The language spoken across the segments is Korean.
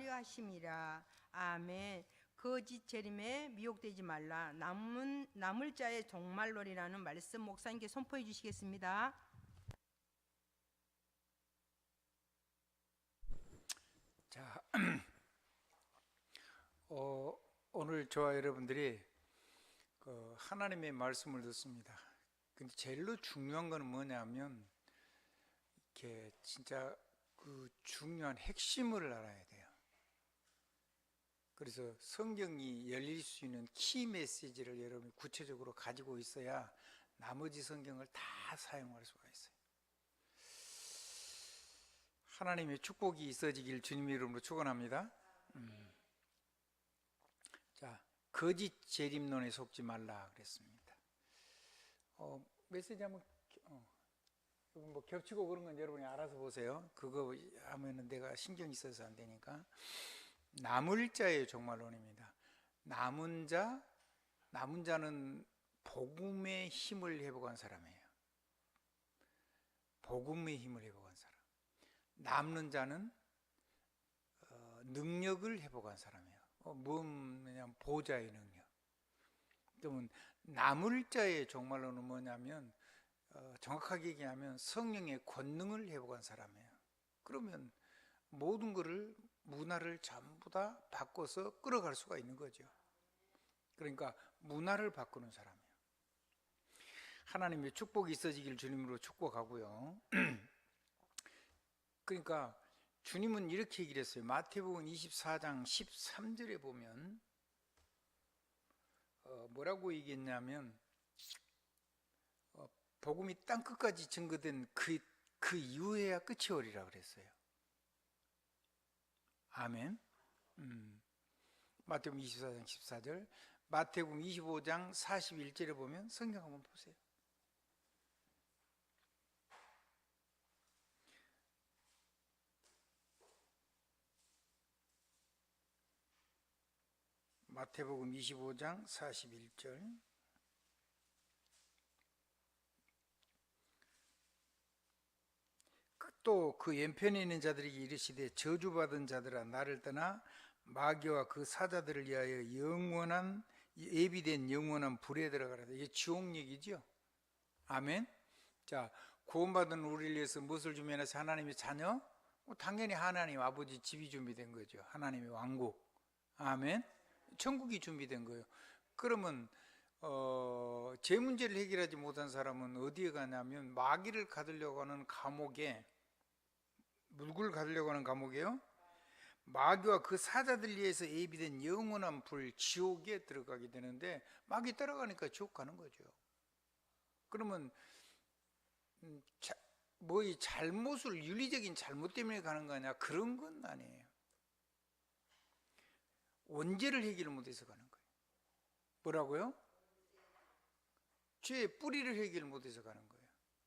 하려 하심이라. 아멘. 거짓 재림에 미혹되지 말라. 남을 자의 종말론이라는 말씀 목사님께 선포해 주시겠습니다. 자, 오늘 저와 여러분들이 하나님의 말씀을 듣습니다. 근데 제일로 중요한 건 뭐냐면 이렇게 진짜 그 중요한 핵심을 알아야 돼요. 그래서 성경이 열릴 수 있는 키 메시지를 여러분이 구체적으로 가지고 있어야 나머지 성경을 다 사용할 수가 있어요. 하나님의 축복이 있어지길 주님의 이름으로 축원합니다. 자, 거짓 재림론에 속지 말라 그랬습니다. 메시지 한번 뭐 겹치고 그런 건 여러분이 알아서 보세요. 그거 하면은 내가 신경 있어서 안 되니까. 남을 자의 종말론입니다. 남은 자는 복음의 힘을 회복한 사람이에요. 복음의 힘을 회복한 사람. 남는 자는 능력을 회복한 사람이에요. 뭐냐면 보좌의 능력. 그러면 남을 자의 종말론은 뭐냐면 정확하게 얘기하면 성령의 권능을 회복한 사람이에요. 그러면 모든 것을 문화를 전부 다 바꿔서 끌어갈 수가 있는 거죠. 그러니까 문화를 바꾸는 사람이에요. 하나님의 축복이 있어지길 주님으로 축복하고요. 그러니까 주님은 이렇게 얘기를 했어요. 마태복음 24장 13절에 보면 뭐라고 얘기했냐면 복음이 땅끝까지 증거된 그 이후에야 끝이 오리라 그랬어요. 아멘. 마태복음 24장 14절, 마태복음 25장 41절에 보면 성경 한번 보세요. 마태복음 25장 41절. 또 그 왼편에 있는 자들에게 이르시되 저주받은 자들아 나를 떠나 마귀와 그 사자들을 위하여 영원한 예비된 영원한 불에 들어가라. 이게 지옥 얘기죠. 아멘. 자, 구원받은 우리를 위해서 무엇을 준비해서 하나님의 자녀? 당연히 하나님 아버지 집이 준비된 거죠. 하나님의 왕국. 아멘. 천국이 준비된 거예요. 그러면 제 문제를 해결하지 못한 사람은 어디에 가냐면 마귀를 가두려고 하는 감옥에, 누구를 가두려고 하는 감옥이에요? 마귀와 그 사자들 위해서 예비된 영원한 불, 지옥에 들어가게 되는데 마귀 따라가니까 지옥 가는 거죠. 그러면 뭐 이 잘못을, 윤리적인 잘못 때문에 가는 거냐? 그런 건 아니에요. 원죄를 해결을 못해서 가는 거예요. 뭐라고요? 죄의 뿌리를 해결 못해서 가는 거예요.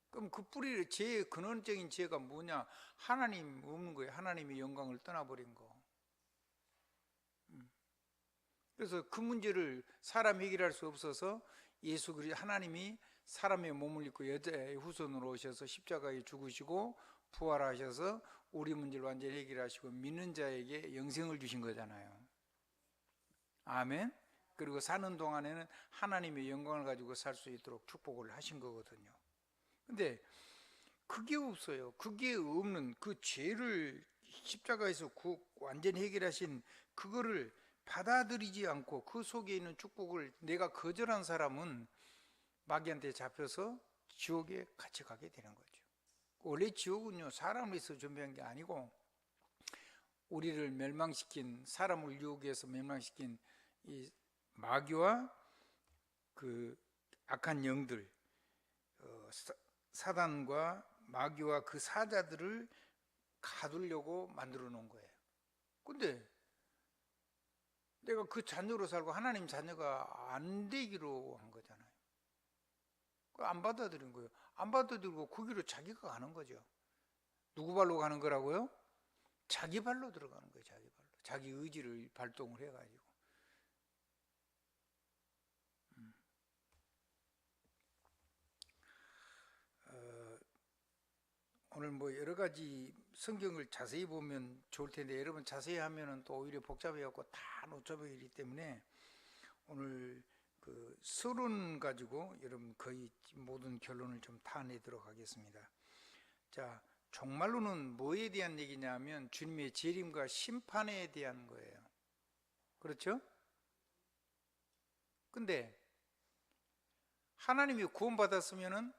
그럼 그 뿌리를, 죄의 근원적인 죄가 뭐냐? 하나님 없는 거예요. 하나님의 영광을 떠나버린 거. 그래서 그 문제를 사람 해결할 수 없어서 예수 그리스도 하나님이 사람의 몸을 입고 여자의 후손으로 오셔서 십자가에 죽으시고 부활하셔서 우리 문제를 완전히 해결하시고 믿는 자에게 영생을 주신 거잖아요. 아멘. 그리고 사는 동안에는 하나님의 영광을 가지고 살 수 있도록 축복을 하신 거거든요. 근데 그게 없어요. 그게 없는 그 죄를 십자가에서 완전히 해결하신 그거를 받아들이지 않고 그 속에 있는 축복을 내가 거절한 사람은 마귀한테 잡혀서 지옥에 같이 가게 되는 거죠. 원래 지옥은요, 사람을 위해서 준비한 게 아니고 우리를 멸망시킨, 사람을 유혹해서 멸망시킨 이 마귀와 그 악한 영들, 사단과 마귀와 그 사자들을 가두려고 만들어 놓은 거예요. 근데 내가 그 자녀로 살고 하나님 자녀가 안 되기로 한 거잖아요. 안 받아들인 거예요. 안 받아들이고 그 길로 자기가 가는 거죠. 누구 발로 가는 거라고요? 자기 발로 들어가는 거예요. 자기 발로. 자기 의지를 발동을 해가지고. 오늘 뭐 여러 가지 성경을 자세히 보면 좋을 텐데 여러분 자세히 하면은 또 오히려 복잡해갖고 다 놓쳐버리기 때문에 오늘 그 서론 가지고 여러분 거의 모든 결론을 좀 타내도록 하겠습니다. 자, 종말론은 뭐에 대한 얘기냐면 주님의 재림과 심판에 대한 거예요. 그렇죠? 근데 하나님이 구원받았으면은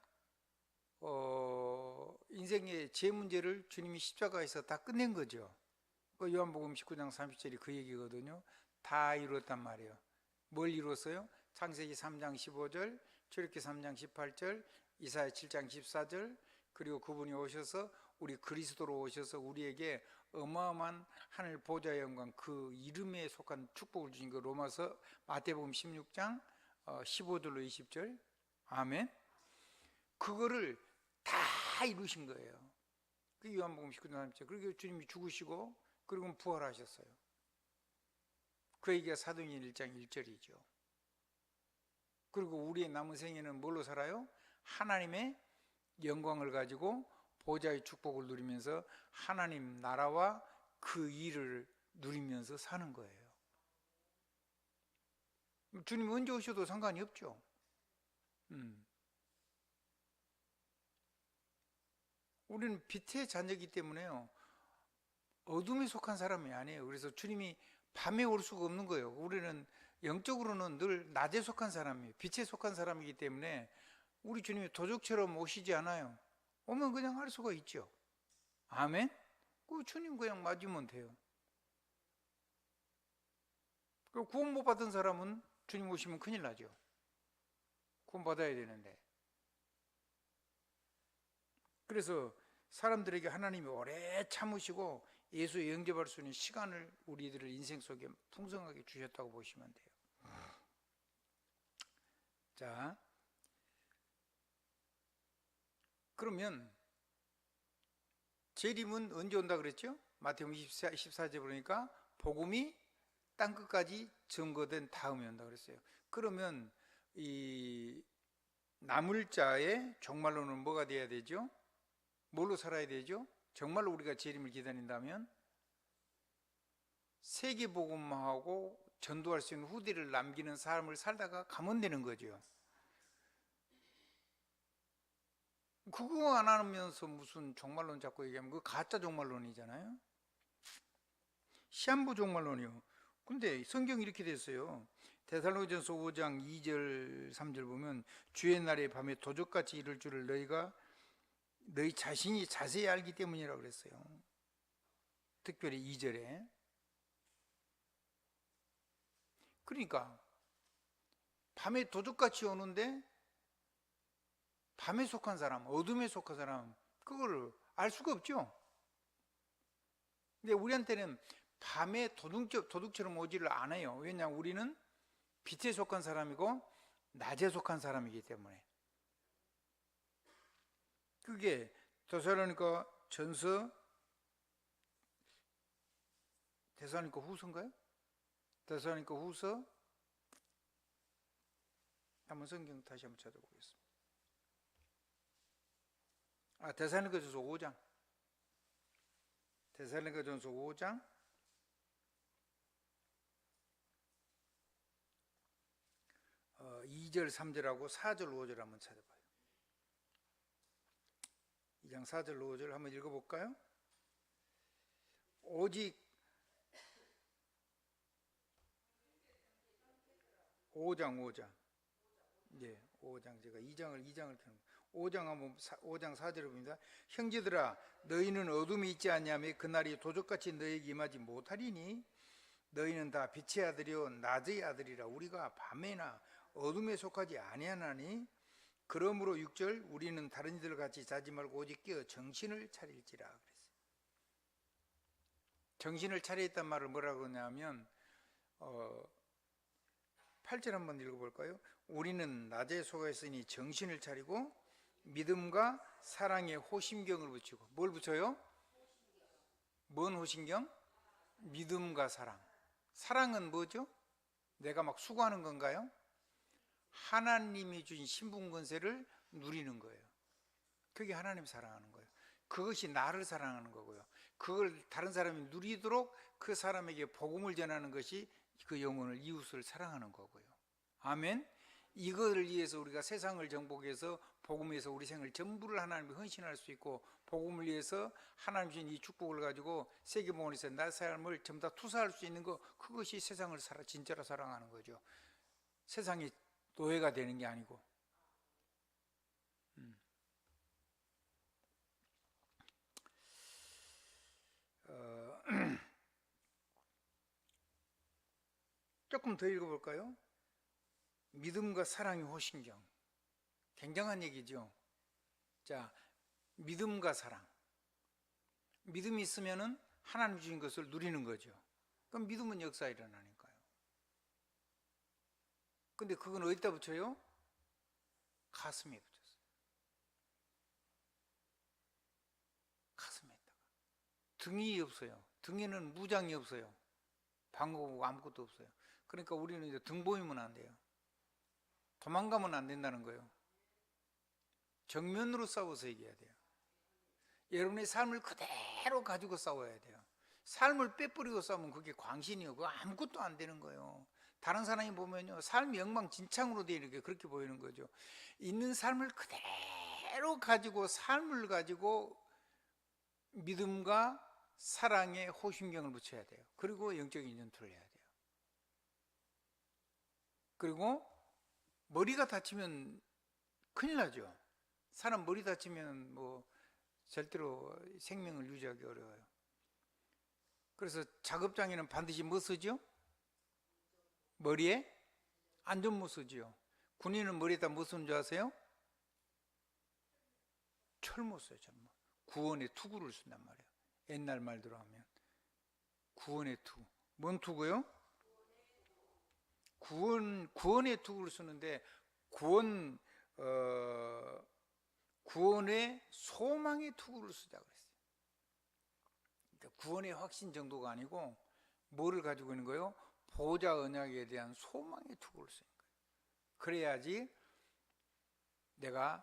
인생의 제 문제를 주님이 십자가에서 다 끝낸 거죠. 요한복음 19장 30절이 그 얘기거든요. 다 이루었단 말이에요. 뭘 이루었어요? 창세기 3장 15절, 출애굽기 3장 18절, 이사야 7장 14절, 그리고 그분이 오셔서 우리 그리스도로 오셔서 우리에게 어마어마한 하늘 보좌의 영광, 그 이름에 속한 축복을 주신 거 로마서 마태복음 16장 15절로 20절. 아멘. 그거를 다 이루신 거예요. 그 요한복음 19장 30절. 그리고 주님이 죽으시고 그리고 부활하셨어요. 그 얘기가 사도행전 1장 1절이죠. 그리고 우리의 남은 생애는 뭘로 살아요? 하나님의 영광을 가지고 보좌의 축복을 누리면서 하나님 나라와 그 일을 누리면서 사는 거예요. 주님 언제 오셔도 상관이 없죠. 우리는 빛의 자녀이기 때문에요, 어둠에 속한 사람이 아니에요. 그래서 주님이 밤에 올 수가 없는 거예요. 우리는 영적으로는 늘 낮에 속한 사람이에요. 빛에 속한 사람이기 때문에 우리 주님이 도적처럼 오시지 않아요. 오면 그냥 할 수가 있죠. 아멘. 그 주님 그냥 맞으면 돼요. 그리고 구원 못 받은 사람은 주님 오시면 큰일 나죠. 구원 받아야 되는데. 그래서 사람들에게 하나님이 오래 참으시고 예수에 영접할 수 있는 시간을 우리들의 인생 속에 풍성하게 주셨다고 보시면 돼요. 자, 그러면 재림은 언제 온다 그랬죠? 마태복음 14절 보니까 복음이 땅끝까지 증거된 다음에 온다 그랬어요. 그러면 이 남을 자의 종말로는 뭐가 돼야 되죠? 뭘로 살아야 되죠? 정말로 우리가 재림을 기다린다면 세계복음화하고 전도할 수 있는 후대를 남기는 삶을 살다가 가면 되는 거죠. 그거 안 하면서 무슨 종말론 자꾸 얘기하면 그거 가짜 종말론이잖아요. 시한부 종말론이요. 근데 성경이 이렇게 됐어요. 데살로니가전서 5장 2절 3절 보면 주의 날에 밤에 도적같이 이를 줄을 너희 자신이 자세히 알기 때문이라고 그랬어요. 특별히 2절에. 그러니까 밤에 도적같이 오는데 밤에 속한 사람, 어둠에 속한 사람, 그걸 알 수가 없죠. 근데 우리한테는 밤에 도둑처럼 오지를 않아요. 왜냐하면 우리는 빛에 속한 사람이고 낮에 속한 사람이기 때문에. 그게 데살로니가 전서, 데살로니가 후서인가요? 데살로니가 후서, 한번 성경 다시 한번 찾아보겠습니다. 데살로니가전서 5장. 데살로니가전서 5장 2절 3절하고 4절 5절 한번 찾아봐요. 2장 4절 5절 한번 읽어볼까요? 오직 5장 예, 5장 제가 2장을 켜는 5장 한번 5장 4절을 봅니다. 형제들아 너희는 어둠이 있지 않냐며 그날이 도적같이 너희에게 임하지 못하리니 너희는 다 빛의 아들이요 낮의 아들이라. 우리가 밤에나 어둠에 속하지 아니하나니 그러므로 6절 우리는 다른 이들 같이 자지 말고 오직 깨어 정신을 차릴지라 그랬어요. 정신을 차리겠다는 말을 뭐라고 하냐면 8절 한번 읽어볼까요? 우리는 낮에 속아 있으니 정신을 차리고 믿음과 사랑의 호심경을 붙이고. 뭘 붙여요? 뭔 호심경? 믿음과 사랑. 사랑은 뭐죠? 내가 막 수고하는 건가요? 하나님이 주신 신분 권세를 누리는 거예요. 그게 하나님 사랑하는 거예요. 그것이 나를 사랑하는 거고요. 그걸 다른 사람이 누리도록 그 사람에게 복음을 전하는 것이 그 영혼을, 이웃을 사랑하는 거고요. 아멘. 이거를 위해서 우리가 세상을 정복해서 복음에서 우리 생을 전부를 하나님께 헌신할 수 있고, 복음을 위해서 하나님 주신 이 축복을 가지고 세계복음에서 나 삶을 전부 다 투사할 수 있는 거, 그것이 세상을 진짜로 사랑하는 거죠. 세상이 노예가 되는 게 아니고. 조금 더 읽어볼까요? 믿음과 사랑의 호신경. 굉장한 얘기죠. 자, 믿음과 사랑. 믿음이 있으면은 하나님 주신 것을 누리는 거죠. 그럼 믿음은 역사 일어나니까요. 근데 그건 어디다 붙여요? 가슴에 붙였어요. 가슴에다가. 등이 없어요. 등에는 무장이 없어요. 방어구 아무것도 없어요. 그러니까 우리는 이제 등 보이면 안 돼요. 도망가면 안 된다는 거예요. 정면으로 싸워서 이겨야 돼요. 여러분의 삶을 그대로 가지고 싸워야 돼요. 삶을 빼버리고 싸우면 그게 광신이요. 그거 아무것도 안 되는 거예요. 다른 사람이 보면요, 삶이 엉망진창으로 되어 이렇게 그렇게 보이는 거죠. 있는 삶을 그대로 가지고, 삶을 가지고 믿음과 사랑의 호신경을 붙여야 돼요. 그리고 영적인 전투를 해야 돼요. 그리고 머리가 다치면 큰일 나죠. 사람 머리 다치면 뭐 절대로 생명을 유지하기 어려워요. 그래서 작업장에는 반드시 뭐 쓰죠? 머리에 안전모 쓰죠. 군인은 머리에다 뭐 쓰는 줄 아세요? 철모 써요. 철모. 구원의 투구를 쓴단 말이에요. 옛날 말대로 하면 구원의 투구. 뭔 투구요? 구원의 투구를 쓰는데, 구원의 소망의 투구를 쓰자 그랬어요. 그러니까 구원의 확신 정도가 아니고 뭐를 가지고 있는 거예요? 보좌 언약에 대한 소망의 투구를 쓰는 거예요. 그래야지 내가,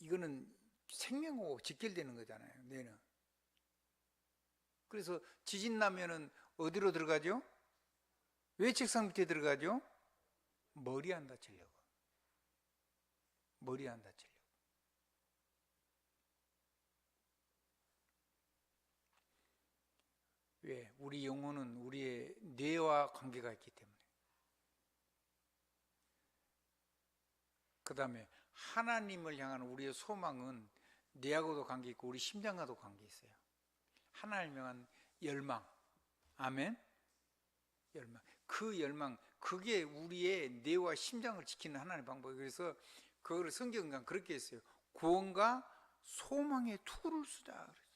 이거는 생명하고 직결되는 거잖아요, 뇌는. 그래서 지진 나면은 어디로 들어가죠? 왜 책상 밑에 들어가죠? 머리 안 다치려고. 머리 안 다치려고. 왜? 우리 영혼은 우리의 뇌와 관계가 있기 때문에. 그 다음에 하나님을 향한 우리의 소망은 뇌하고도 관계 있고 우리 심장과도 관계 있어요. 하나님을 향한 열망. 아멘. 열망. 그 열망, 그게 우리의 뇌와 심장을 지키는 하나님의 방법이에요. 그래서 그거를 성경은 그렇게 했어요. 구원과 소망의 투구를 쓰자 그랬어요.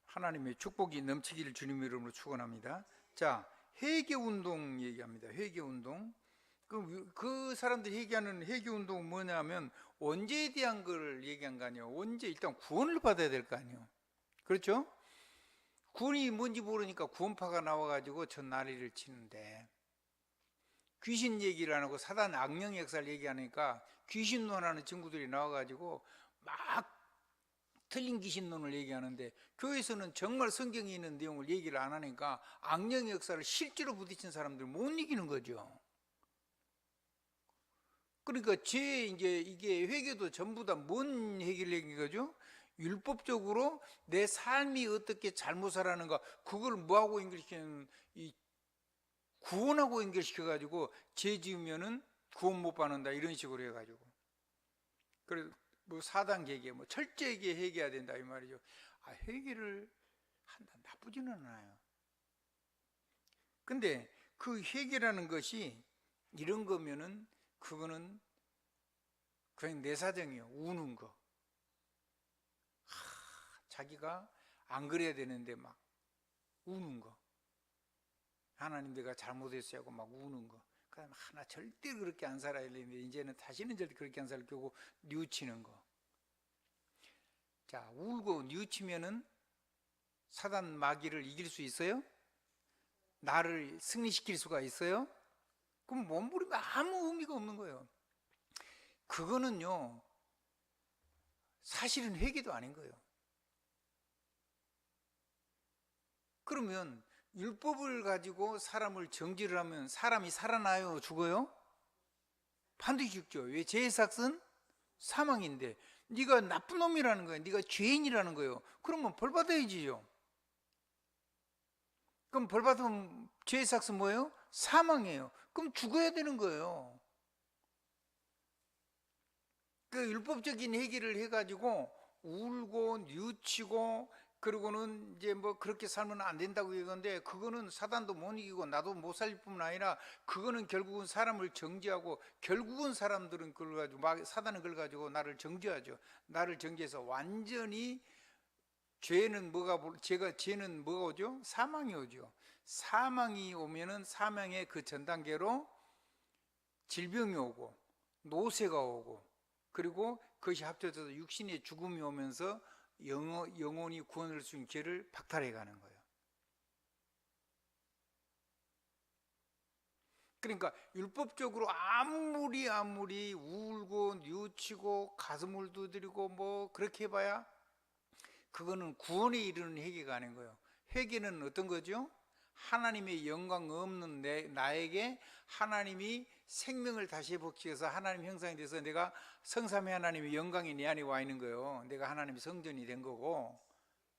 하나님의 축복이 넘치기를 주님의 이름으로 축원합니다. 자, 회개운동 얘기합니다. 회개운동. 그 사람들이 얘기하는 회개운동은 뭐냐면 언제에 대한 걸 얘기한 거 아니에요. 언제? 일단 구원을 받아야 될 거 아니에요. 그렇죠? 구원이 뭔지 모르니까 구원파가 나와가지고 전 난리를 치는데, 귀신 얘기를 안 하고 사단 악령의 역사를 얘기하니까 귀신론하는 친구들이 나와가지고 막 틀린 귀신론을 얘기하는데, 교회에서는 정말 성경에 있는 내용을 얘기를 안 하니까 악령의 역사를 실제로 부딪힌 사람들 못 이기는 거죠. 그러니까 이제 이게 회개도 전부 다 뭔 얘기를 얘기한 거죠? 율법적으로 내 삶이 어떻게 잘못 살아가는가, 그걸 뭐하고 연결시키는, 이 구원하고 연결시켜가지고 죄 지으면은 구원 못 받는다 이런 식으로 해가지고, 그래서 뭐 4단 계계, 뭐 철저하게 회개해야 된다 이 말이죠. 아, 회개를 한다 나쁘지는 않아요. 근데 그 회개라는 것이 이런 거면은 그거는 그냥 내 사정이에요. 우는 거. 자기가 안 그래야 되는데 막 우는 거. 하나님 내가 잘못했어요 하고 막 우는 거. 그다음에 하나 절대 그렇게 안 살아야 되는데 이제는 다시는 절대 그렇게 안 살을 겨고 뉘우치는 거. 자, 울고 뉘우치면은 사단 마귀를 이길 수 있어요? 나를 승리시킬 수가 있어요? 그럼 몸부림이 아무 의미가 없는 거예요. 그거는요 사실은 회개도 아닌 거예요. 그러면 율법을 가지고 사람을 정죄를 하면 사람이 살아나요, 죽어요? 반드시 죽죠. 왜? 죄의 삭은 사망인데 네가 나쁜 놈이라는 거예요. 네가 죄인이라는 거예요. 그러면 벌 받아야지요. 그럼 벌 받으면 죄의 삭은 뭐예요? 사망이에요. 그럼 죽어야 되는 거예요. 그 율법적인 해결을 해가지고 울고 뉘우치고 그리고는 이제 뭐 그렇게 살면 안 된다고 얘기하는데, 그거는 사단도 못 이기고 나도 못 살릴 뿐만 아니라 그거는 결국은 사람을 정죄하고, 결국은 사람들은 그걸 가지고 사단은 그걸 가지고 나를 정죄하죠. 나를 정죄해서 완전히 죄는 죄는 뭐가 오죠? 사망이 오죠. 사망이 오면은 사망의 그 전 단계로 질병이 오고 노쇠가 오고, 그리고 그것이 합쳐져서 육신의 죽음이 오면서 영혼이 구원을 수 있는 죄를 박탈해 가는 거예요. 그러니까 율법적으로 아무리 울고 뉘우치고 가슴을 두드리고 뭐 그렇게 해봐야 그거는 구원에 이르는 회개가 아닌 거예요. 회개는 어떤 거죠? 하나님의 영광 없는 나에게 하나님이 생명을 다시 회복시켜서 하나님 형상이 돼서 내가 성삼위 하나님의 영광이 내 안에 와 있는 거예요. 내가 하나님의 성전이 된 거고.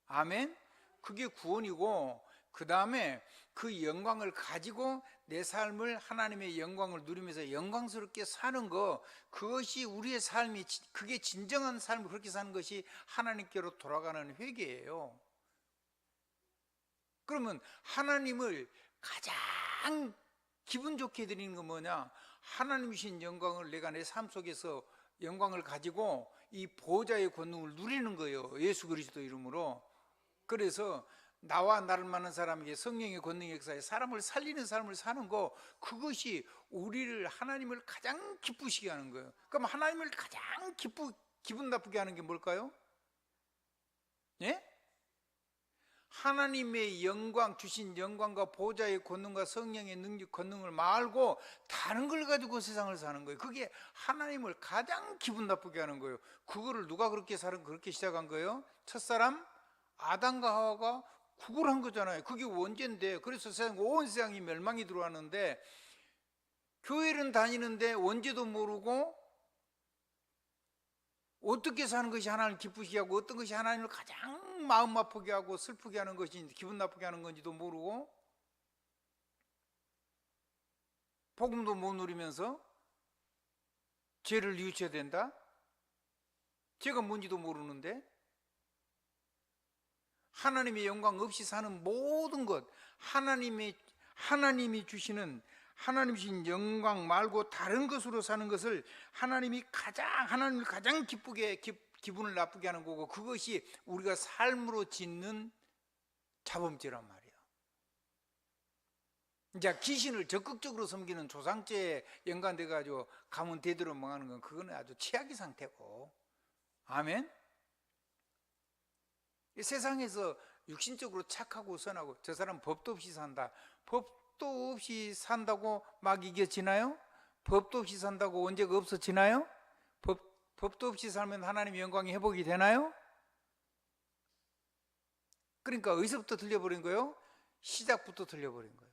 아멘. 그게 구원이고, 그 다음에 그 영광을 가지고 내 삶을 하나님의 영광을 누리면서 영광스럽게 사는 거, 그것이 우리의 삶이, 그게 진정한 삶을 그렇게 사는 것이 하나님께로 돌아가는 회개예요. 그러면 하나님을 가장 기분 좋게 드리는 건 뭐냐? 하나님이신 영광을 내가 내 삶 속에서 영광을 가지고 이 보좌의 권능을 누리는 거예요. 예수 그리스도 이름으로. 그래서 나와 나를 만난 사람에게 성령의 권능의 역사에 사람을 살리는 삶을 사는 거, 그것이 우리를, 하나님을 가장 기쁘시게 하는 거예요. 그럼 하나님을 가장 기분 나쁘게 하는 게 뭘까요? 예? 하나님의 영광, 주신 영광과 보좌의 권능과 성령의 능력, 권능을 말고 다른 걸 가지고 세상을 사는 거예요. 그게 하나님을 가장 기분 나쁘게 하는 거예요. 그거를 누가 그렇게 시작한 거예요? 첫사람 아담과 하와가 그걸 한 거잖아요. 그게 원죄인데, 그래서 온 세상이 멸망이 들어왔는데, 교회는 다니는데 원죄도 모르고 어떻게 사는 것이 하나님을 기쁘시게 하고 어떤 것이 하나님을 가장 마음 아프게 하고 슬프게 하는 것인지, 기분 나쁘게 하는 건지도 모르고, 복음도 못 누리면서 죄를 뉘우쳐야 된다? 죄가 뭔지도 모르는데, 하나님의 영광 없이 사는 모든 것, 하나님이 주시는 하나님이신 영광 말고 다른 것으로 사는 것을 하나님을 가장 기분을 나쁘게 하는 거고, 그것이 우리가 삶으로 짓는 자범죄란 말이에요. 이제 귀신을 적극적으로 섬기는 조상죄에 연관돼 가지고 가문 대대로 망하는 건, 그거는 아주 최악의 상태고. 아멘. 세상에서 육신적으로 착하고 선하고, 저 사람 법도 없이 산다, 법도 없이 산다고 막 이겨지나요? 법도 없이 산다고 원죄가 없어지나요? 법도 없이 살면 하나님의 영광이 회복이 되나요? 그러니까 어디서부터 틀려버린 거예요? 시작부터 틀려버린 거예요.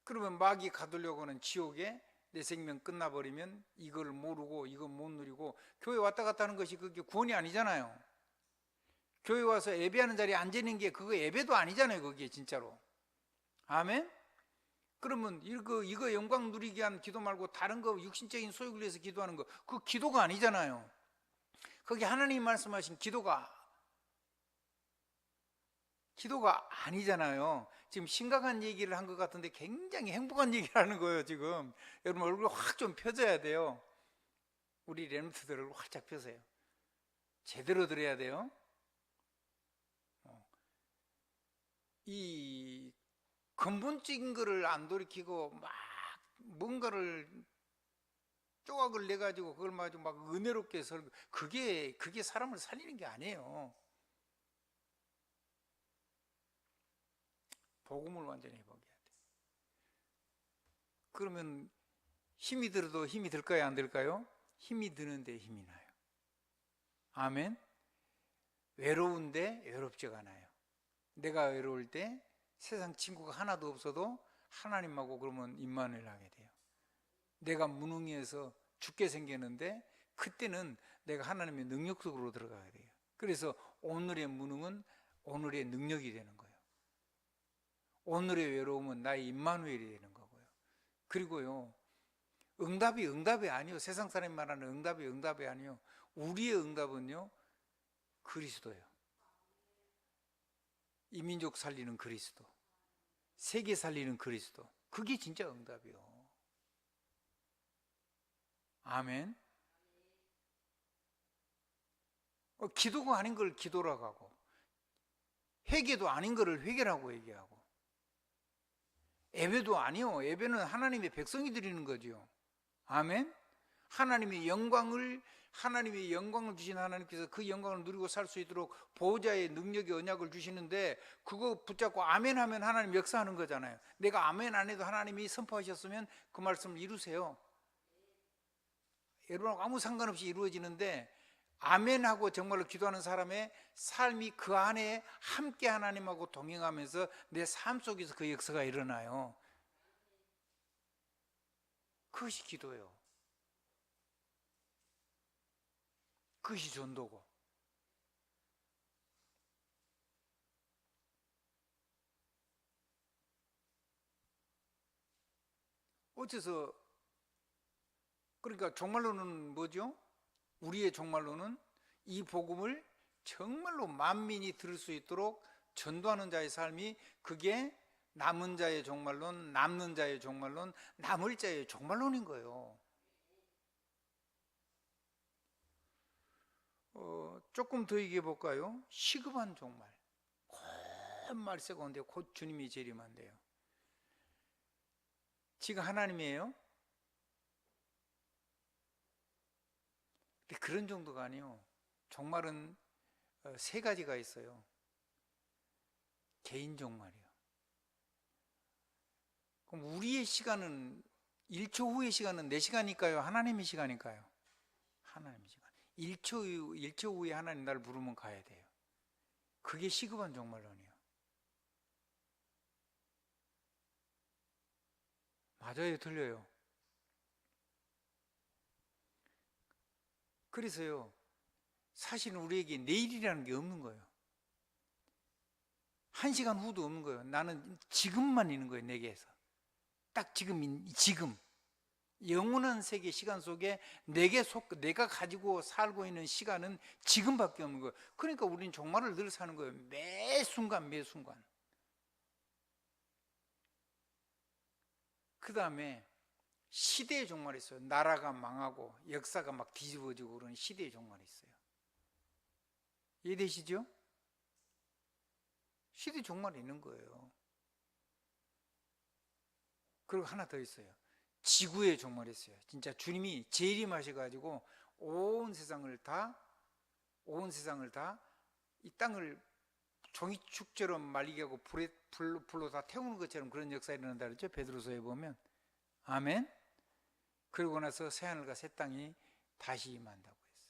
그러면 마귀 가두려고 하는 지옥에 내 생명 끝나버리면 이걸 모르고 이거 못 누리고, 교회 왔다 갔다 하는 것이 그게 구원이 아니잖아요. 교회 와서 예배하는 자리에 앉아있는 게 그거 예배도 아니잖아요. 그게 진짜로. 아멘. 그러면 이거 영광 누리게 한 기도 말고 다른 거, 육신적인 소욕을 위해서 기도하는 거, 그 기도가 아니잖아요. 거기 하나님 말씀하신 기도가 아니잖아요. 지금 심각한 얘기를 한 것 같은데 굉장히 행복한 얘기를 하는 거예요. 지금 여러분 얼굴 확 좀 펴져야 돼요. 우리 렘넌트들을 활짝 펴세요. 제대로 들어야 돼요. 이 근본적인 거를 안 돌이키고 막 뭔가를 조각을 내 가지고 그걸 막 은혜롭게 그게 사람을 살리는 게 아니에요. 복음을 완전히 회복해야 돼. 그러면 힘이 들어도 힘이 들까요, 안 들까요? 힘이 드는데 힘이 나요. 아멘. 외로운데 외롭지가 않아요. 내가 외로울 때 세상 친구가 하나도 없어도 하나님하고 그러면 임만을 하게 돼요. 내가 무능해서 죽게 생겼는데 그때는 내가 하나님의 능력 속으로 들어가야 돼요. 그래서 오늘의 무능은 오늘의 능력이 되는 거예요. 오늘의 외로움은 나의 임마누엘이 되는 거고요. 그리고요, 응답이 아니요. 세상 사람이 말하는 응답이 아니요. 우리의 응답은요, 그리스도예요. 이민족 살리는 그리스도, 세계 살리는 그리스도. 그게 진짜 응답이요. 아멘. 기도가 아닌 걸 기도라고 하고, 회개도 아닌 거를 회개라고 얘기하고, 예배도 아니요. 예배는 하나님의 백성이 드리는 거죠. 아멘. 하나님의 영광을 주신 하나님께서 그 영광을 누리고 살 수 있도록 보호자의 능력의 언약을 주시는데, 그거 붙잡고 아멘 하면 하나님 역사하는 거잖아요. 내가 아멘 안 해도 하나님이 선포하셨으면 그 말씀을 이루세요. 여러분하고 아무 상관없이 이루어지는데, 아멘하고 정말로 기도하는 사람의 삶이 그 안에 함께 하나님하고 동행하면서 내 삶 속에서 그 역사가 일어나요. 그것이 기도예요. 그것이 전도고. 어째서, 그러니까 종말로는 뭐죠? 우리의 종말로는 이 복음을 정말로 만민이 들을 수 있도록 전도하는 자의 삶이, 그게 남은 자의 종말론, 남는 자의 종말론, 남을 자의 종말론인 거예요. 조금 더 얘기해 볼까요? 시급한 종말. 곧 말세가 온대요. 곧 주님이 재림한대요. 지금 하나님이에요? 근데 그런 정도가 아니요. 종말은 세 가지가 있어요. 개인 종말이요. 그럼 우리의 시간은 1초 후의 시간은 내 시간일까요? 하나님의 시간일까요? 하나님의 시간. 1초 후에 하나님 나를 부르면 가야 돼요. 그게 시급한 종말론이에요. 맞아요, 틀려요? 그래서요, 사실은 우리에게 내일이라는 게 없는 거예요. 1시간 후도 없는 거예요. 나는 지금만 있는 거예요, 내게서. 딱 지금. 영원한 세계 시간 속에 내가 가지고 살고 있는 시간은 지금밖에 없는 거예요. 그러니까 우리는 종말을 늘 사는 거예요. 매 순간. 그 다음에 시대의 종말이 있어요. 나라가 망하고 역사가 막 뒤집어지고 그러는 시대의 종말이 있어요. 이해되시죠? 시대의 종말이 있는 거예요. 그리고 하나 더 있어요. 지구의 종말이 있어요. 진짜 주님이 재림하셔가지고 온 세상을 다 이 땅을 종이축처럼 말리게 하고 불로 다 태우는 것처럼 그런 역사가 일어난다 그랬죠. 베드로서에 보면. 아멘. 그러고 나서 새하늘과 새 땅이 다시 임한다고 했어요.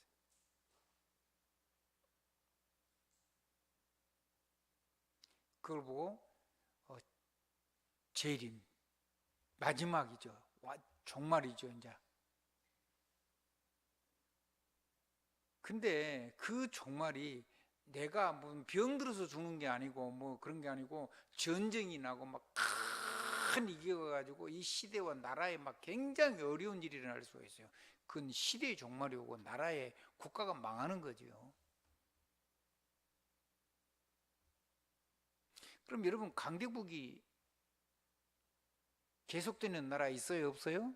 그걸 보고 재림, 마지막이죠. 종말이죠, 이제. 근데 그 종말이 내가 뭐 병들어서 죽는 게 아니고 뭐 그런 게 아니고, 전쟁이 나고 막 큰 이겨가 가지고 이 시대와 나라에 막 굉장히 어려운 일이 일어날 수가 있어요. 그건 시대의 종말이 오고 나라의 국가가 망하는 거죠. 그럼 여러분, 강대국이 계속되는 나라 있어요, 없어요?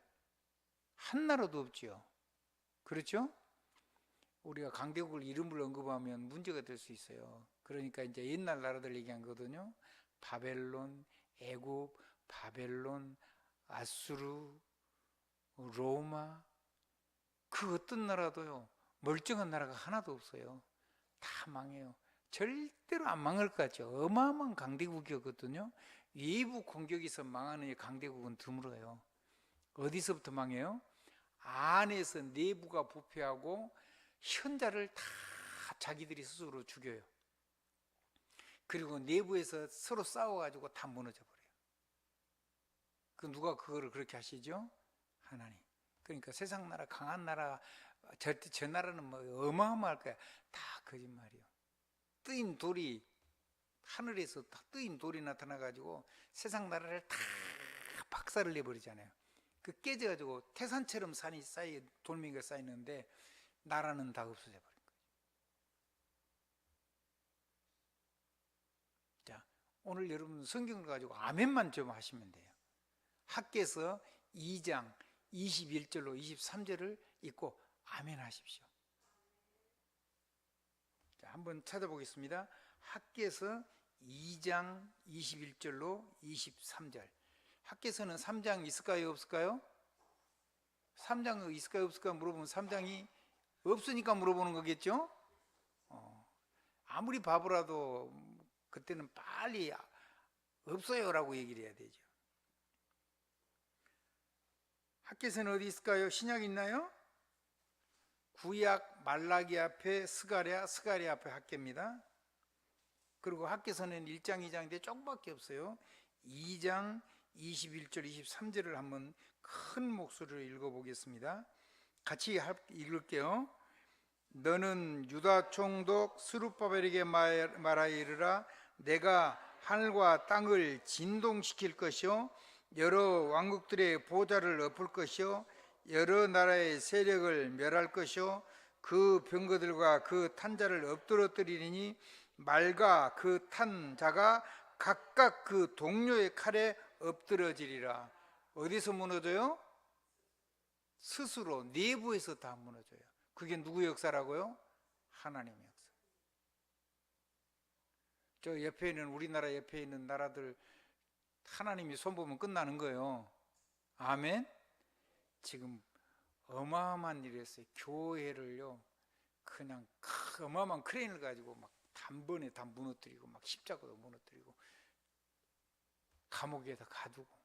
한 나라도 없죠. 그렇죠? 우리가 강대국을 이름을 언급하면 문제가 될 수 있어요. 그러니까 이제 옛날 나라들 얘기한 거거든요. 바벨론, 애굽, 바벨론, 아수르, 로마, 그 어떤 나라도요, 멀쩡한 나라가 하나도 없어요. 다 망해요. 절대로 안 망할 것 같죠. 어마어마한 강대국이었거든요. 외부 공격에서 망하는 강대국은 드물어요. 어디서부터 망해요? 안에서 내부가 부패하고 현자를 다 자기들이 스스로 죽여요. 그리고 내부에서 서로 싸워가지고 다 무너져 버려요. 누가 그거를 그렇게 하시죠? 하나님. 그러니까 세상 나라, 강한 나라, 저 나라는 뭐 어마어마할 거야. 다 거짓말이요. 뜨인 돌이, 하늘에서 다 뜨인 돌이 나타나가지고 세상 나라를 다 박살을 내버리잖아요. 깨져가지고 태산처럼 산이 돌멩이가 쌓이는데 나라는 다 없어져 버린 거예요. 자, 오늘 여러분 성경을 가지고 아멘만 좀 하시면 돼요. 학개서 2장 21절로 23절을 읽고 아멘 하십시오. 자, 한번 찾아보겠습니다. 학개서 2장 21절로 23절. 학개서는 3장 있을까요, 없을까요? 3장 있을까요, 없을까요? 물어보면 3장이 없으니까 물어보는 거겠죠? 아무리 바보라도 그때는 빨리 없어요 라고 얘기를 해야 되죠. 학개서는 어디 있을까요? 신약 있나요? 구약 말라기 앞에 스가랴, 스가랴 앞에 학개입니다. 그리고 학개서는 1장, 2장인데 조금밖에 없어요. 2장 21절, 23절을 한번 큰 목소리로 읽어보겠습니다. 같이 읽을게요. 너는 유다 총독 스룹바벨에게 말하여 이르라. 내가 하늘과 땅을 진동시킬 것이요 여러 왕국들의 보좌를 엎을 것이요 여러 나라의 세력을 멸할 것이요 그 병거들과 그 탄자를 엎드러뜨리니 말과 그 탄자가 각각 그 동료의 칼에 엎드러지리라. 어디서 무너져요? 스스로 내부에서 다 무너져요. 그게 누구 역사라고요? 하나님의 역사. 저 옆에 있는 우리나라 옆에 있는 나라들 하나님이 손보면 끝나는 거예요. 아멘. 지금 어마어마한 일이 있어요. 교회를요 그냥 어마어마한 크레인을 가지고 막 단번에 다 무너뜨리고 막 십자가도 무너뜨리고 감옥에다 가두고.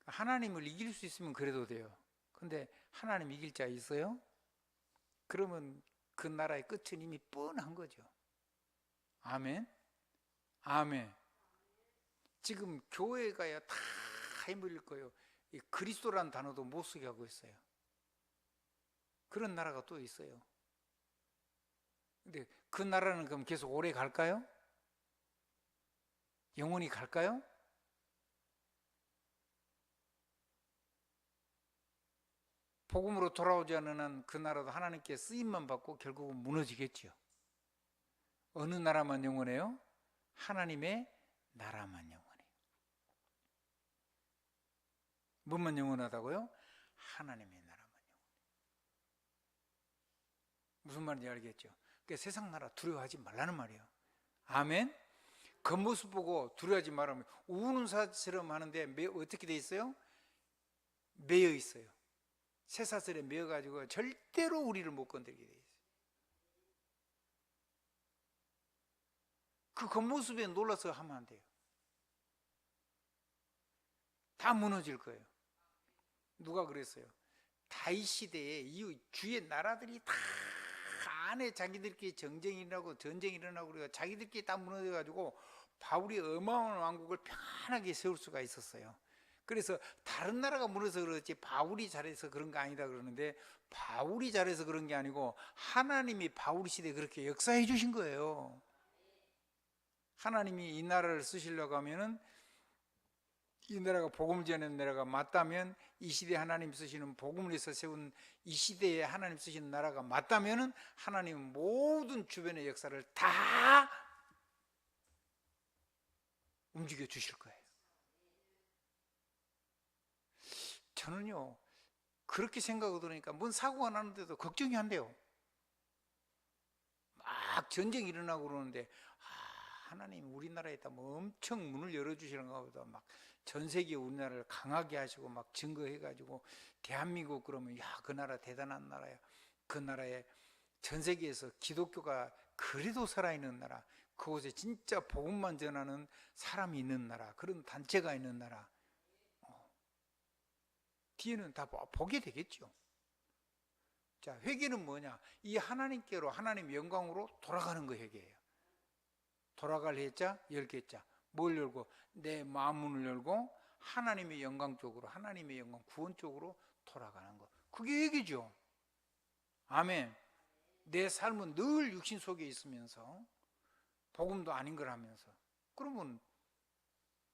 하나님을 이길 수 있으면 그래도 돼요. 근데 하나님 이길 자 있어요? 그러면 그 나라의 끝은 이미 뻔한 거죠. 아멘. 아멘. 지금 교회가야 다 해물릴 거예요. 이 그리스도라는 단어도 못 쓰게 하고 있어요. 그런 나라가 또 있어요. 근데 그 나라는 그럼 계속 오래 갈까요? 영원히 갈까요? 복음으로 돌아오지 않는 한 그 나라도 하나님께 쓰임만 받고 결국은 무너지겠죠. 어느 나라만 영원해요? 하나님의 나라만 영원해요. 뭐만 영원하다고요? 하나님의 나라만 영원해요. 무슨 말인지 알겠죠? 그러니까 세상 나라 두려워하지 말라는 말이에요. 아멘? 겉모습 보고 두려워하지 말라면 우는 사처럼 하는데 어떻게 돼 있어요? 매여 있어요. 쇠사슬에 매여가지고 절대로 우리를 못 건드리게 돼 있어요. 그 겉모습에 놀라서 하면 안 돼요. 다 무너질 거예요. 누가 그랬어요? 다윗 시대에 이 주의 나라들이 다 안에 자기들끼리 전쟁이 일어나고 그래서 자기들끼리 다 무너져가지고 바울이 어마어마한 왕국을 편하게 세울 수가 있었어요. 그래서 다른 나라가 무너져서 그렇지 바울이 잘해서 그런 거 아니다 그러는데, 바울이 잘해서 그런 게 아니고 하나님이 바울 시대에 그렇게 역사해 주신 거예요. 하나님이 이 나라를 쓰시려고 하면은, 이 나라가 복음을 전하는 나라가 맞다면, 이 시대에 하나님 쓰시는 복음을 위해서 세운 이 시대에 하나님 쓰시는 나라가 맞다면은 하나님은 모든 주변의 역사를 다 움직여 주실 거예요. 저는요 그렇게 생각하고 들으니까 뭔 사고가 나는데도 걱정이 안 돼요. 막 전쟁이 일어나고 그러는데 하나님 우리나라에다 뭐 엄청 문을 열어주시는가 보다. 막 전 세계 우리나라를 강하게 하시고 막 증거해가지고 대한민국 그러면 야 그 나라 대단한 나라야. 그 나라에 전 세계에서 기독교가 그래도 살아있는 나라, 그곳에 진짜 복음만 전하는 사람이 있는 나라, 그런 단체가 있는 나라. 뒤에는 다 보게 되겠죠. 자, 회개는 뭐냐? 이 하나님께로, 하나님 영광으로 돌아가는 거 회개예요. 돌아갈 해자, 열 개자. 뭘 열고? 내 마음문을 열고 하나님의 영광 쪽으로, 하나님의 영광 구원 쪽으로 돌아가는 거. 그게 회개죠. 아멘. 내 삶은 늘 육신 속에 있으면서 복음도 아닌 걸 하면서, 그러면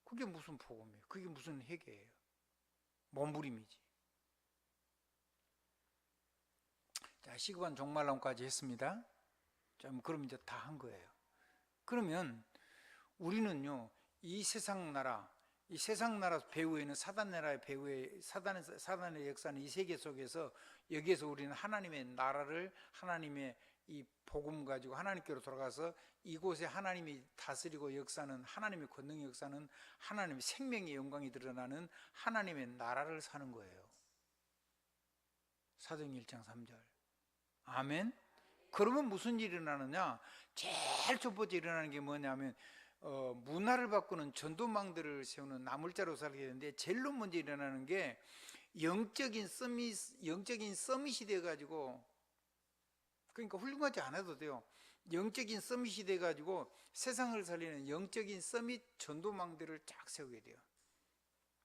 그게 무슨 복음이에요? 그게 무슨 회개예요? 몸부림이지. 자, 시급한 종말론까지 했습니다. 그럼 이제 다 한 거예요. 그러면 우리는요, 이 세상 나라 배후에는 사단 나라의 배후에 사단의 역사는 이 세계 속에서, 여기에서 우리는 하나님의 나라를, 하나님의 이 복음 가지고 하나님께로 돌아가서 이곳에 하나님이 다스리고 역사는, 하나님의 권능의 역사는, 하나님의 생명의 영광이 드러나는 하나님의 나라를 사는 거예요. 사도행전 1장 3절. 아멘. 그러면 무슨 일이 일어나느냐? 제일 첫 번째 일어나는 게 뭐냐면 문화를 바꾸는 전도망들을 세우는 나물자로 살게 되는데, 제일 먼저 일어나는 게 영적인 서밋이 돼가지고, 그러니까 훌륭하지 않아도 돼요. 영적인 서밋이 돼가지고 세상을 살리는 영적인 서밋 전도망대를 쫙 세우게 돼요.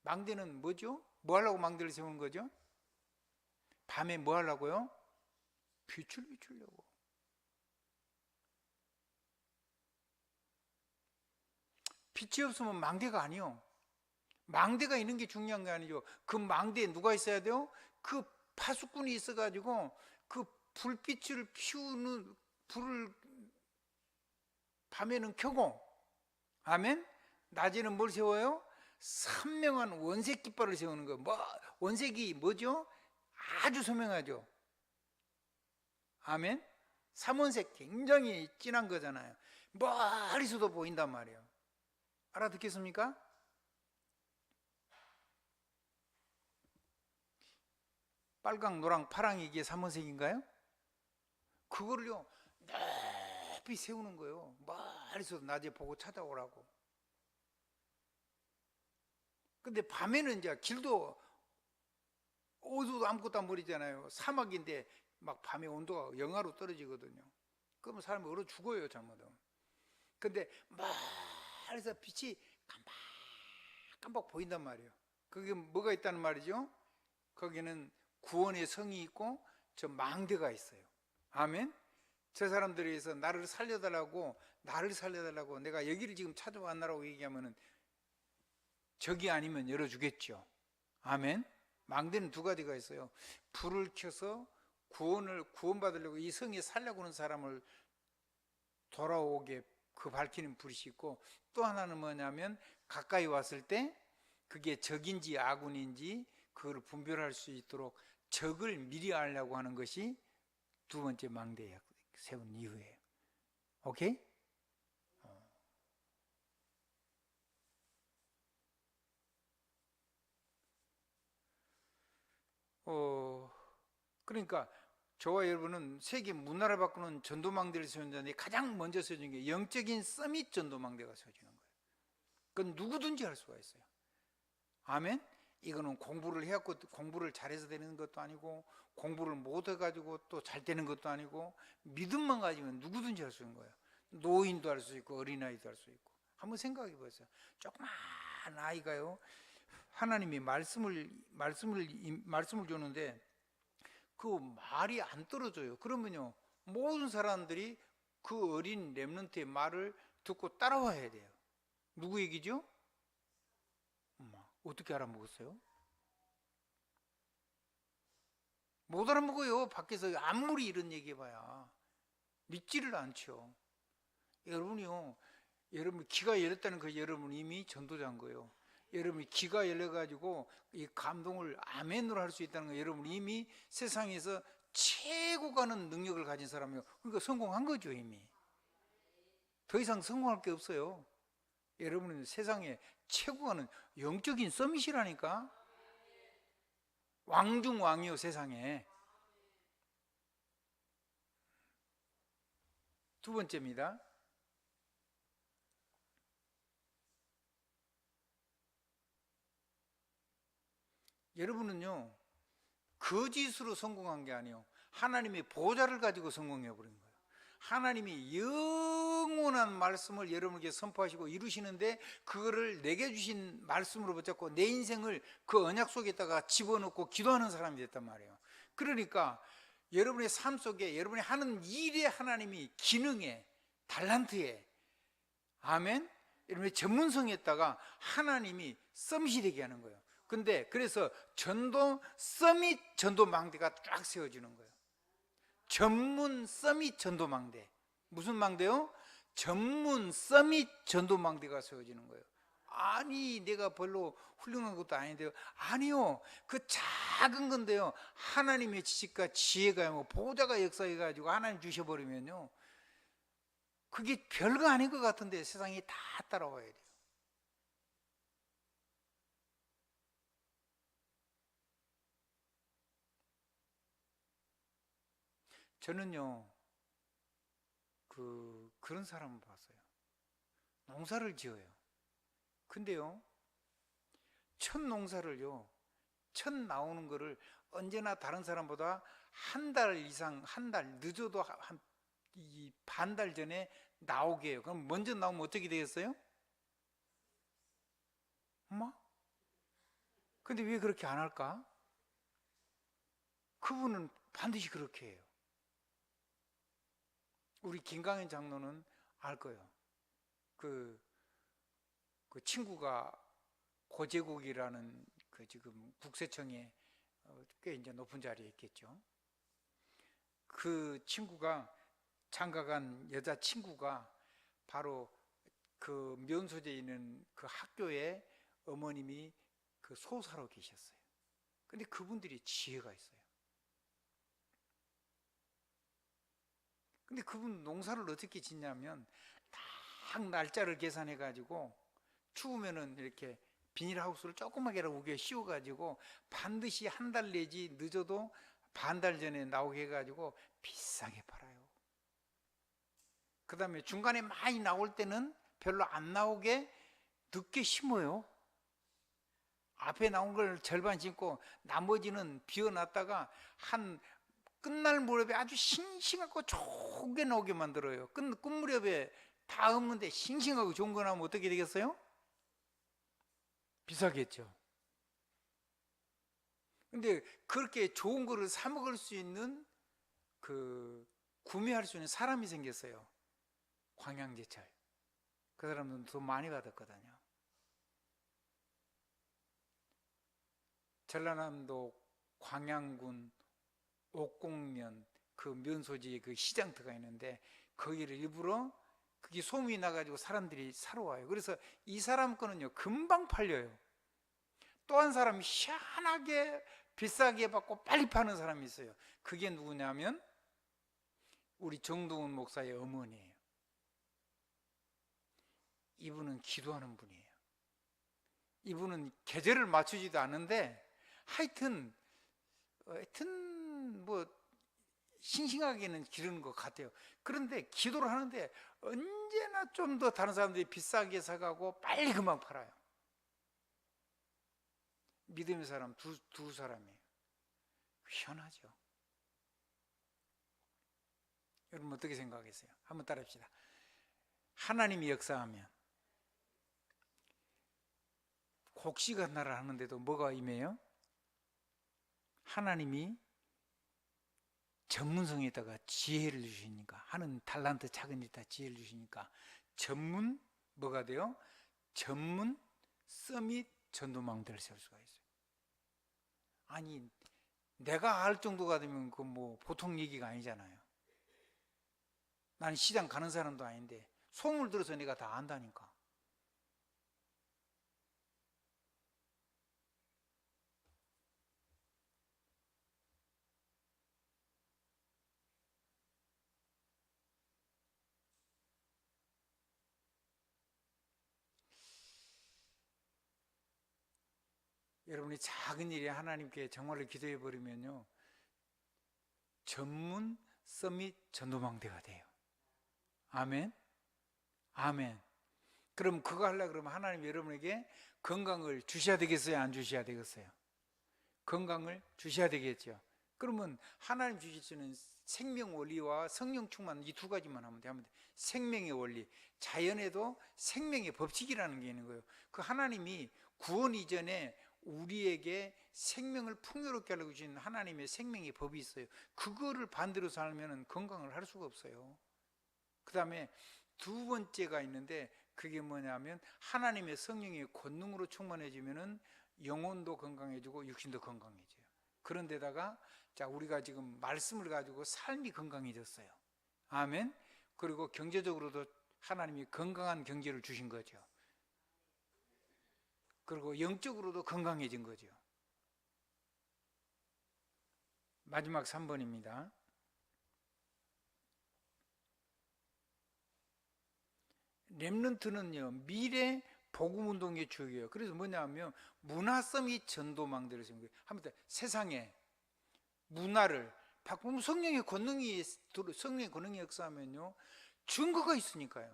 망대는 뭐죠? 뭐 하려고 망대를 세우는 거죠? 밤에 뭐 하려고요? 빛을 비추려고. 빛이 없으면 망대가 아니요. 망대가 있는 게 중요한 게 아니죠. 그 망대에 누가 있어야 돼요? 그 파수꾼이 있어가지고 그 불빛을 피우는, 불을 밤에는 켜고, 아멘? 낮에는 뭘 세워요? 선명한 원색 깃발을 세우는 거예요. 원색이 뭐죠? 아주 선명하죠. 아멘? 삼원색 굉장히 진한 거잖아요. 멀리서도 보인단 말이에요. 알아듣겠습니까? 빨강, 노랑, 파랑, 이게 삼원색인가요? 그거를요 높이 세우는 거예요. 멀리서도 낮에 보고 찾아오라고. 근데 밤에는 이제 길도 어두워도 아무것도 안 보이잖아요. 사막인데 막 밤에 온도가 영하로 떨어지거든요. 그러면 사람이 얼어 죽어요, 잘못하면. 근데 멀리서 빛이 깜빡 보인단 말이에요. 그게 뭐가 있다는 말이죠? 거기는 구원의 성이 있고 저 망대가 있어요. 아멘. 저 사람들에 의해서 나를 살려달라고 내가 여기를 지금 찾아왔나라고 얘기하면은 적이 아니면 열어주겠죠. 아멘. 망대는 두 가지가 있어요. 불을 켜서 구원받으려고 이 성에 살려고 하는 사람을 돌아오게 그 밝히는 불이 있고, 또 하나는 뭐냐면 가까이 왔을 때 그게 적인지 아군인지 그걸 분별할 수 있도록 적을 미리 알려고 하는 것이 두 번째 망대에 세운 이유예요. 오케이? 그러니까 저와 여러분은 세계 문화를 바꾸는 전도망대를 세운다는데 가장 먼저 세워진 게 영적인 서밋 전도망대가 세워지는 거예요. 그건 누구든지 할 수가 있어요. 아멘? 이거는 공부를 해갖고 공부를 잘해서 되는 것도 아니고, 공부를 못 해가지고 또 잘 되는 것도 아니고, 믿음만 가지면 누구든지 할 수 있는 거예요. 노인도 할 수 있고 어린아이도 할 수 있고. 한번 생각해 보세요. 조그만 아이가요, 하나님이 말씀을 주는데 그 말이 안 떨어져요. 그러면요 모든 사람들이 그 어린 렘넌트의 말을 듣고 따라와야 돼요. 누구 얘기죠? 어떻게 알아먹었어요? 못 알아먹어요. 밖에서 아무리 이런 얘기해봐야 믿지를 않죠. 여러분 귀가 열렸다는 그 여러분 이미 전도자인 거예요. 여러분이 귀가 열려가지고 이 감동을 아멘으로 할 수 있다는 거, 여러분 이미 세상에서 최고 가는 능력을 가진 사람이에요. 그러니까 성공한 거죠. 이미 더 이상 성공할 게 없어요. 여러분은 세상에 최고 가는 영적인 서밋이라니까. 왕중왕이요 세상에. 두 번째입니다. 여러분은요 거짓으로 성공한 게 아니에요. 하나님의 보좌를 가지고 성공해 버린 거예요. 하나님이 영원한 말씀을 여러분에게 선포하시고 이루시는데 그거를 내게 주신 말씀으로 붙잡고 내 인생을 그 언약 속에다가 집어넣고 기도하는 사람이 됐단 말이에요. 그러니까 여러분의 삶 속에 여러분이 하는 일에 하나님이 기능에, 달란트에, 아멘, 여러분의 전문성에다가 하나님이 서밋이 되게 하는 거예요. 근데 그래서 전도 서밋 전도 망대가 쫙 세워지는 거예요. 전문 서밋 전도 망대. 무슨 망대요? 전문 서밋 전도 망대가 세워지는 거예요. 아니 내가 별로 훌륭한 것도 아닌데요. 아니요, 그 작은 건데요, 하나님의 지식과 지혜가 뭐 보좌가 역사해 가지고 하나님 주셔버리면요, 그게 별거 아닌 것 같은데 세상이 다 따라와야 돼요. 저는요 그런 사람을 봤어요. 농사를 지어요. 근데요 첫 농사를요, 첫 나오는 거를 언제나 다른 사람보다 한 달 이상, 한 달 늦어도 한 반 달 전에 나오게 해요. 그럼 먼저 나오면 어떻게 되겠어요? 엄마? 근데 왜 그렇게 안 할까? 그분은 반드시 그렇게 해요. 우리 김강현 장로는 알 거예요. 그 친구가 고제국이라는 그 지금 국세청에 꽤 이제 높은 자리에 있겠죠. 그 친구가 장가간 여자 친구가 바로 그 면소재에 있는 그 학교에 어머님이 그 소사로 계셨어요. 근데 그분들이 지혜가 있어요. 근데 그분 농사를 어떻게 짓냐면 딱 날짜를 계산해 가지고 추우면은 이렇게 비닐하우스를 조그맣게라도 위에 씌워 가지고 반드시 한 달 내지 늦어도 반 달 전에 나오게 해 가지고 비싸게 팔아요. 그 다음에 중간에 많이 나올 때는 별로 안 나오게 늦게 심어요. 앞에 나온 걸 절반 심고 나머지는 비워놨다가 한 끝날 무렵에 아주 싱싱하고 좋은 게 나오게 만들어요. 끝 무렵에 다 없는데 싱싱하고 좋은 거 나오면 어떻게 되겠어요? 비싸겠죠. 근데 그렇게 좋은 거를 사 먹을 수 있는 구매할 수 있는 사람이 생겼어요. 광양제철. 그 사람은 돈 많이 받았거든요. 전라남도 광양군 옥곡면 그 면소지에 그 시장터가 있는데 거기를 일부러 그게 소문이 나가지고 사람들이 사러 와요. 그래서 이 사람 거는요 금방 팔려요. 또 한 사람이 희한하게 비싸게 받고 빨리 파는 사람이 있어요. 그게 누구냐면 우리 정동훈 목사의 어머니예요. 이분은 기도하는 분이에요. 이분은 계절을 맞추지도 않는데 하여튼 뭐 싱싱하게는 기르는 것 같아요. 그런데 기도를 하는데 언제나 좀 더 다른 사람들이 비싸게 사가고 빨리 금방 팔아요. 믿음의 사람 두 사람이에요. 희한하죠. 여러분 어떻게 생각하겠어요? 한번 따라합시다. 하나님이 역사하면 곡식한 나라 하는데도 뭐가 임해요? 하나님이 전문성에다가 지혜를 주시니까, 하는 달란트 작은 데다 지혜를 주시니까 전문 뭐가 돼요? 전문 서밋 전도망대를 세울 수가 있어요. 아니 내가 알 정도가 되면 그 뭐 보통 얘기가 아니잖아요. 나는 시장 가는 사람도 아닌데 소문을 들어서 내가 다 안다니까. 여러분이 작은 일에 하나님께 정말로 기도해 버리면요 전문 서밋 전도망대가 돼요. 아멘. 아멘. 그럼 그거 하려고 그러면 하나님 여러분에게 건강을 주셔야 되겠어요? 안 주셔야 되겠어요? 건강을 주셔야 되겠죠. 그러면 하나님 주시는 생명 원리와 성령 충만 이 두 가지만 하면 돼. 생명의 원리, 자연에도 생명의 법칙이라는 게 있는 거예요. 그 하나님이 구원 이전에 우리에게 생명을 풍요롭게 하려고 주신 하나님의 생명의 법이 있어요. 그거를 반대로 살면 건강을 할 수가 없어요. 그 다음에 두 번째가 있는데 그게 뭐냐면 하나님의 성령의 권능으로 충만해지면 영혼도 건강해지고 육신도 건강해져요. 그런데다가 자, 우리가 지금 말씀을 가지고 삶이 건강해졌어요. 아멘. 그리고 경제적으로도 하나님이 건강한 경제를 주신 거죠. 그리고 영적으로도 건강해진 거죠. 마지막 3번입니다. 렘넌트는요, 미래 복음운동의 주역이에요. 그래서 뭐냐면 문화섬이 전도망대를 세운 거예요. 한번 세상에 문화를 바꾸면 성령의 권능이 역사하면요 증거가 있으니까요.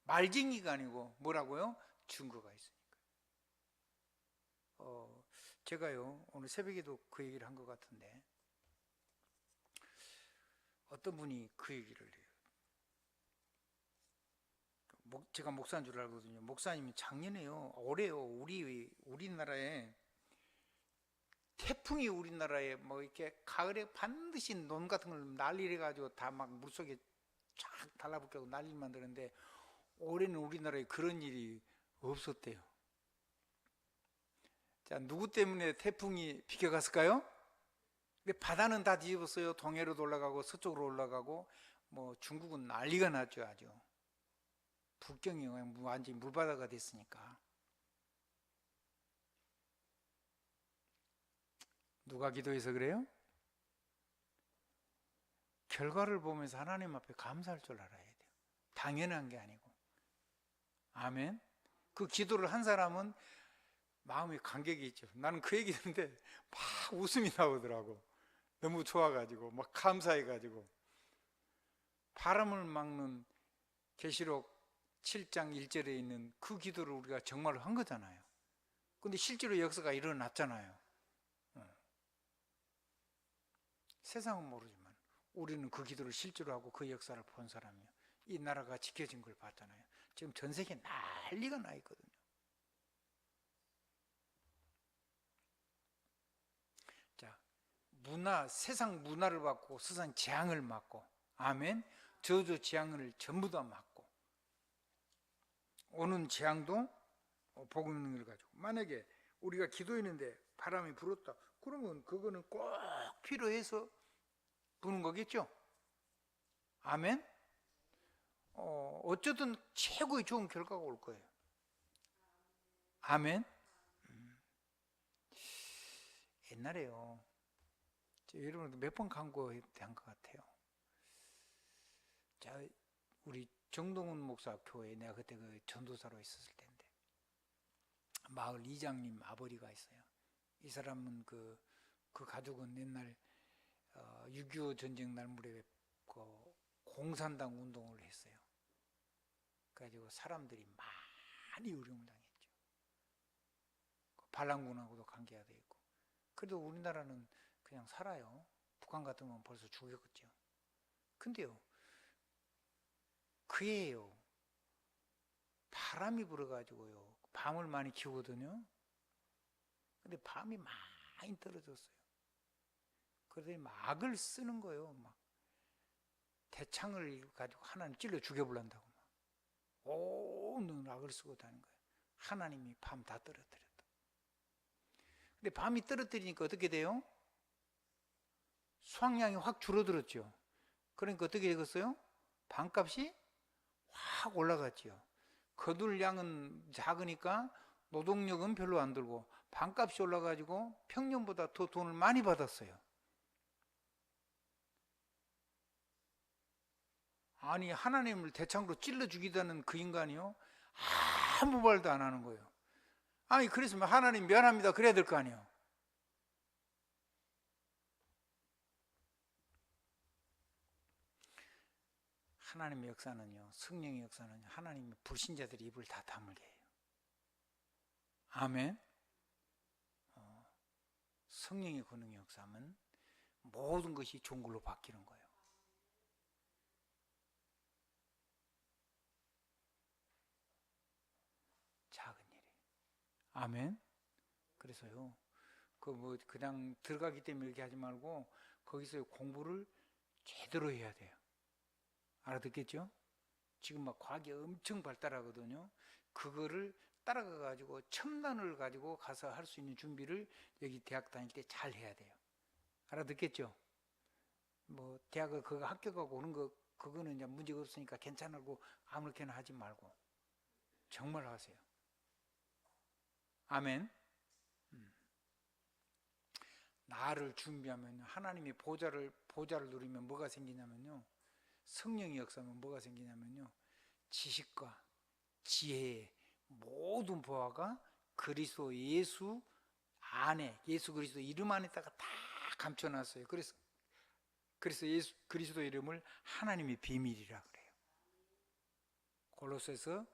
말쟁이가 아니고 뭐라고요? 증거가 있으니까. 제가요 오늘 새벽에도 그 얘기를 한 것 같은데 어떤 분이 그 얘기를 해요. 제가 목사인 줄 알거든요. 목사님이 작년에요, 올해요, 우리나라에 태풍이 우리나라에 뭐 이렇게 가을에 반드시 논 같은 걸 난리를 해가지고 다 막 물속에 쫙 달라붙게 하고 난리를 만드는데 올해는 우리나라에 그런 일이 없었대요. 자, 누구 때문에 태풍이 비켜갔을까요? 근데 바다는 다 뒤집었어요. 동해로도 올라가고 서쪽으로 올라가고 뭐 중국은 난리가 났죠. 아주 북경이 완전히 물바다가 됐으니까. 누가 기도해서 그래요? 결과를 보면서 하나님 앞에 감사할 줄 알아야 돼요. 당연한 게 아니고. 아멘. 그 기도를 한 사람은 마음에 감격이 있죠. 나는 그 얘기 듣는데 막 웃음이 나오더라고. 너무 좋아가지고 막 감사해가지고. 바람을 막는 계시록 7장 1절에 있는 그 기도를 우리가 정말로 한 거잖아요. 근데 실제로 역사가 일어났잖아요. 세상은 모르지만 우리는 그 기도를 실제로 하고 그 역사를 본 사람이에요. 이 나라가 지켜진 걸 봤잖아요. 지금 전 세계에 난리가 나 있거든요. 자, 세상 문화를 받고 세상 재앙을 막고, 아멘. 저주 재앙을 전부 다 막고 오는 재앙도 복음 있는 걸 가지고. 만약에 우리가 기도했는데 바람이 불었다, 그러면 그거는 꼭 필요해서 부는 거겠죠. 아멘. 어쩌든 최고의 좋은 결과가 올 거예요. 아멘. 옛날에요, 여러분도 몇 번 강구한 것 같아요. 자, 우리 정동훈 목사 교회에 내가 그때 그 전도사로 있었을 텐데 마을 이장님 아버지가 있어요. 이 사람은 그 가족은 옛날 6.25 전쟁 날 무렵에 그 공산당 운동을 했어요. 그래가지고 사람들이 많이 어려움을 당했죠. 반란군하고도 관계가 돼 있고. 그래도 우리나라는 그냥 살아요. 북한 같으면 벌써 죽였겠죠. 근데요, 그해요 바람이 불어가지고요 밤을 많이 키우거든요. 근데 밤이 많이 떨어졌어요. 그러더니 막을 쓰는 거예요. 막 대창을 가지고 하나님 찔러 죽여버린다고 막 온 악을 쓰고 다니는 거예요. 하나님이 밤 다 떨어뜨렸다. 근데 밤이 떨어뜨리니까 어떻게 돼요? 수확량이 확 줄어들었죠. 그러니까 어떻게 되겠어요? 밤값이 확 올라갔죠. 거둘 양은 작으니까 노동력은 별로 안 들고 밤값이 올라가지고 평년보다 더 돈을 많이 받았어요. 아니, 하나님을 대창으로 찔러 죽이다는 그 인간이요, 아무 말도 안 하는 거예요. 아니, 그랬으면 하나님 미안합니다 그래야 될 거 아니에요. 하나님의 역사는요, 성령의 역사는 하나님의 불신자들이 입을 다 다물게 해요. 아멘. 성령의 권능이 역사하면 모든 것이 좋은 걸로 바뀌는 거예요. 작은 일이. 아멘. 그래서요, 그냥 들어가기 때문에 이렇게 하지 말고 거기서 공부를 제대로 해야 돼요. 알아듣겠죠? 지금 막 과학이 엄청 발달하거든요. 그거를 따라가 가지고 첨단을 가지고 가서 할 수 있는 준비를 여기 대학 다닐 때 잘 해야 돼요. 알아듣겠죠? 뭐 대학을 그거 합격하고 오는 거 그거는 이제 문제가 없으니까 괜찮고 아무렇게나 하지 말고 정말 하세요. 아멘. 나를 준비하면 하나님의 보좌를 누리면 뭐가 생기냐면요, 성령이 역사하면 뭐가 생기냐면요, 지식과 지혜의 모든 보화가 그리스도 예수 안에, 예수 그리스도 이름 안에다가 다 감춰놨어요. 그래서 예수 그리스도 이름을 하나님의 비밀이라 그래요. 골로새서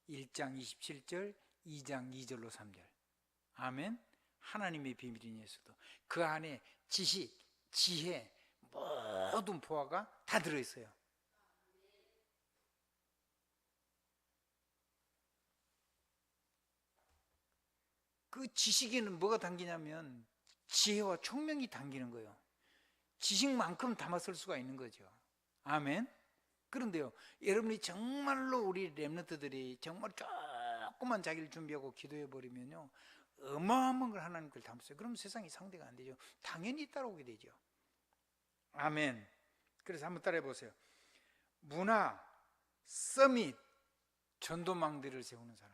1장 27절, 2장 2절로 3절. 아멘. 하나님의 비밀인 예수도 그 안에 지식, 지혜, 모든 보화가 다 들어있어요. 그 지식에는 뭐가 담기냐면 지혜와 총명이 담기는 거예요. 지식만큼 담아 쓸 수가 있는 거죠. 아멘. 그런데요, 여러분이 정말로 우리 렘넌트들이 정말 조금만 자기를 준비하고 기도해 버리면요, 어마어마한 걸 하나님 걸 담았어요. 그럼 세상이 상대가 안 되죠. 당연히 따라오게 되죠. 아멘. 그래서 한번 따라해 보세요. 문화, 서밋, 전도망대를 세우는 사람.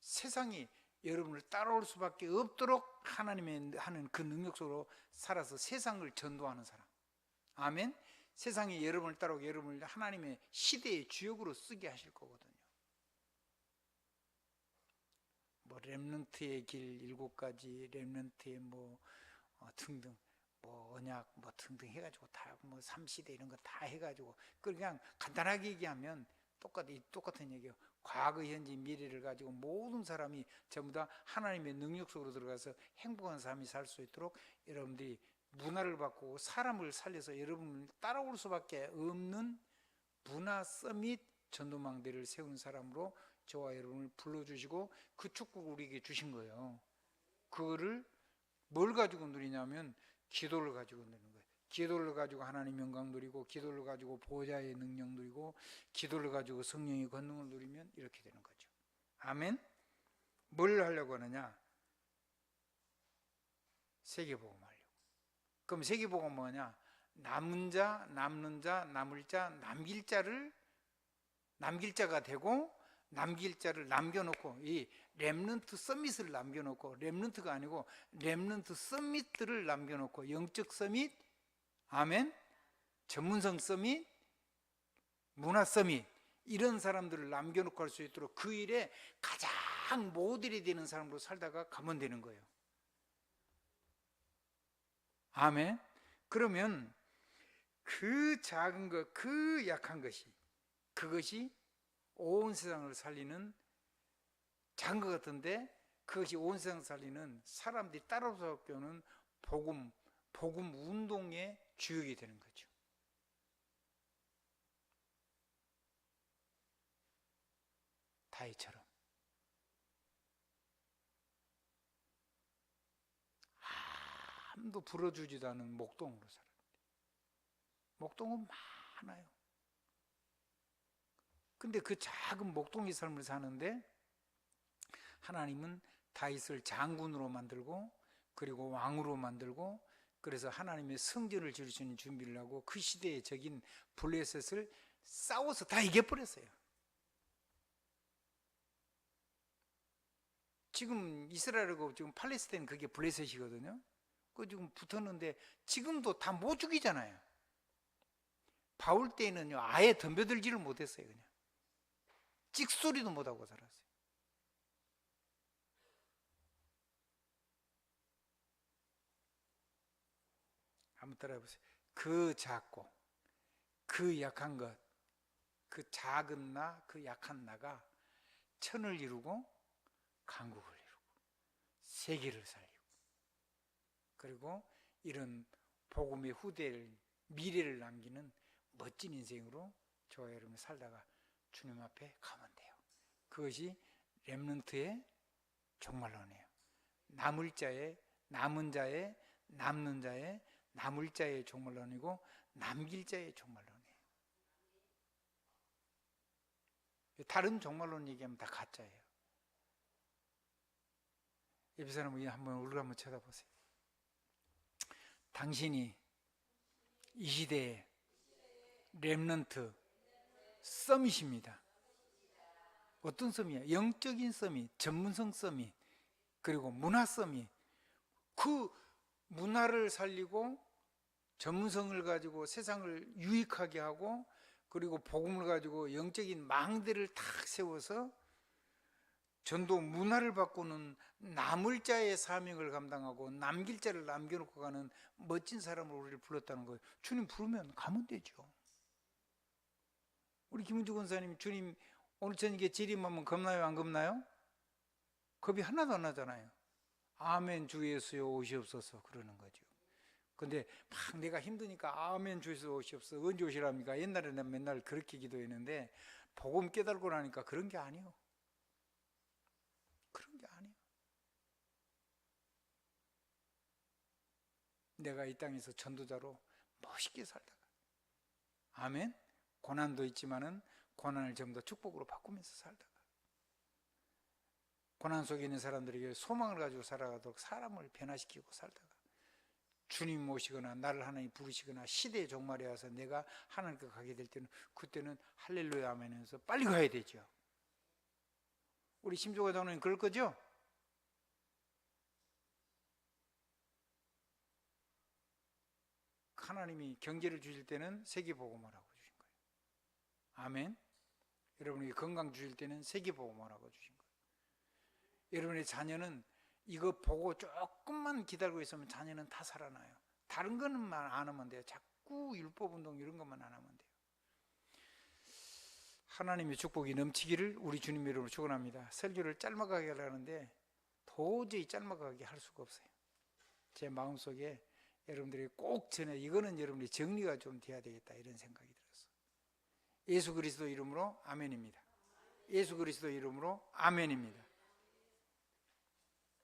세상이 여러분을 따라올 수밖에 없도록 하나님의 하는 그 능력 속으로 살아서 세상을 전도하는 사람. 아멘. 세상이 여러분을 따라오고 여러분을 하나님의 시대의 주역으로 쓰게 하실 거거든요. 뭐 렘넌트의 길 7가지, 렘넌트의 등등, 언약 등등 해가지고 다 3시대 이런 거 다 해가지고 그냥 간단하게 얘기하면 똑같은 얘기예요. 과거, 현재, 미래를 가지고 모든 사람이 전부 다 하나님의 능력 속으로 들어가서 행복한 삶이 살 수 있도록 여러분들이 문화를 바꾸고 사람을 살려서 여러분을 따라올 수밖에 없는 문화 서밋 전도망대를 세운 사람으로 저와 여러분을 불러주시고 그 축복을 우리에게 주신 거예요. 그거를 뭘 가지고 누리냐면 기도를 가지고 누리는 거예요. 기도를 가지고 하나님 영광 누리고, 기도를 가지고 보좌의 능력 누리고, 기도를 가지고 성령의 권능을 누리면 이렇게 되는 거죠. 아멘. 뭘 하려고 하느냐? 세계복음 하려고. 그럼 세계복음 뭐냐? 남는 자, 남는 자, 남을 자, 남길 자가 되고, 남길 자를 남겨놓고, 이 렘넌트 서밋을 남겨놓고, 렘넌트가 아니고 렘넌트 서밋들을 남겨놓고, 영적 서밋, 아멘, 전문성 서밋, 문화 서밋, 이런 사람들을 남겨놓고 할 수 있도록 그 일에 가장 모델이 되는 사람으로 살다가 가면 되는 거예요. 아멘. 그러면 그 작은 것, 그 약한 것이, 그것이 온 세상을 살리는, 작은 것 같은데 그것이 온 세상을 살리는, 사람들이 따라서 오는 복음 운동의 주역이 되는 거죠. 다윗처럼 아무도 불어주지도 않은 목동으로 살았는데, 목동은 많아요. 근데 그 작은 목동의 삶을 사는데 하나님은 다윗을 장군으로 만들고, 그리고 왕으로 만들고, 그래서 하나님의 성전을 지을 수 있는 준비를 하고 그 시대의 적인 블레셋을 싸워서 다 이겨버렸어요. 지금 이스라엘하고 지금 팔레스타인 그게 블레셋이거든요. 그 지금 붙었는데 지금도 다 못 죽이잖아요. 바울 때에는요 아예 덤벼들지를 못했어요. 그냥 찍소리도 못하고 살았어요. 한번 따라해보세요. 그 작고 그 약한 것, 그 작은 나, 그 약한 나가 천을 이루고 강국을 이루고 세계를 살리고, 그리고 이런 복음의 후대를, 미래를 남기는 멋진 인생으로 저와 여러분이 살다가 주님 앞에 가면 돼요. 그것이 렘넌트의 종말론이에요. 남을 자의, 남은 자의, 남는 자의, 남을 자의 종말론이고 남길 자의 종말론이에요. 다른 종말론 얘기하면 다 가짜예요. 옆에 사람을 한번 얼굴 한번 쳐다보세요. 당신이 이 시대의 렘넌트 서밋입니다. 어떤 서밋이야? 영적인 서밋, 전문성 서밋, 그리고 문화 서밋. 그 문화를 살리고 전문성을 가지고 세상을 유익하게 하고, 그리고 복음을 가지고 영적인 망대를 탁 세워서 전도 문화를 바꾸는 남을 자의 사명을 감당하고 남길 자를 남겨놓고 가는 멋진 사람을 우리를 불렀다는 거예요. 주님 부르면 가면 되죠. 우리 김은주 권사님, 주님 오늘 저녁에 재림하면 겁나요, 안 겁나요? 겁이 하나도 안 나잖아요. 아멘 주 예수여 오시옵소서 그러는 거죠. 근데 막 내가 힘드니까 아멘 주 예수 오시옵소서 언제 오시랍니까? 옛날에는 맨날 그렇게 기도했는데 복음 깨달고 나니까 그런 게 아니에요. 그런 게 아니에요. 내가 이 땅에서 전도자로 멋있게 살다가, 아멘, 고난도 있지만은 고난을 전부 다 축복으로 바꾸면서 살다가, 고난 속에 있는 사람들에게 소망을 가지고 살아가도록 사람을 변화시키고 살다가, 주님 모시거나 나를 하나님 부르시거나 시대의 종말에 와서 내가 하나님께 가게 될 때는, 그때는 할렐루야 하면서 빨리 가야 되죠. 우리 심조가 장로님 그럴 거죠? 하나님이 경제를 주실 때는 세계복음화라고 주신 거예요. 아멘. 여러분에게 건강 주실 때는 세계복음화라고 주신 거예요. 여러분의 자녀는 이거 보고 조금만 기다리고 있으면 자녀는 다 살아나요. 다른 거는 안 하면 돼요. 자꾸 율법운동 이런 것만 안 하면 돼요. 하나님의 축복이 넘치기를 우리 주님 이름으로 축원합니다. 설교를 짧아가게 하려는데 도저히 짧아가게 할 수가 없어요. 제 마음속에 여러분들이 꼭 전에 이거는 여러분이 정리가 좀 돼야 되겠다 이런 생각이 들었어요. 예수 그리스도 이름으로 아멘입니다. 예수 그리스도 이름으로 아멘입니다.